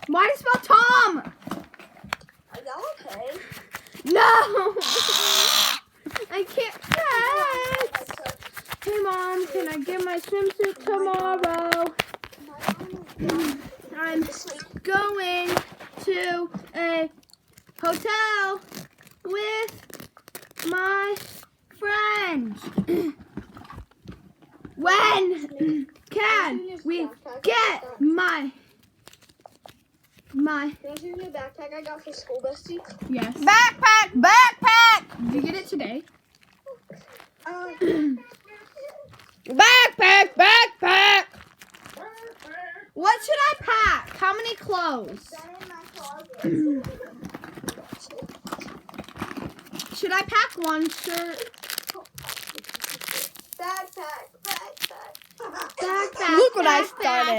Why do you spell Tom? Are y'all okay? No! I can't catch. Hey Mom, can I get my swimsuit tomorrow? I'm going to a hotel with my friends. When can we get my Can I see your new backpack I got for school, Bestie? yes? Backpack. Did you get it today? Backpack. What should I pack? How many clothes? Should I pack one shirt? Backpack. Backpack. Look what I started.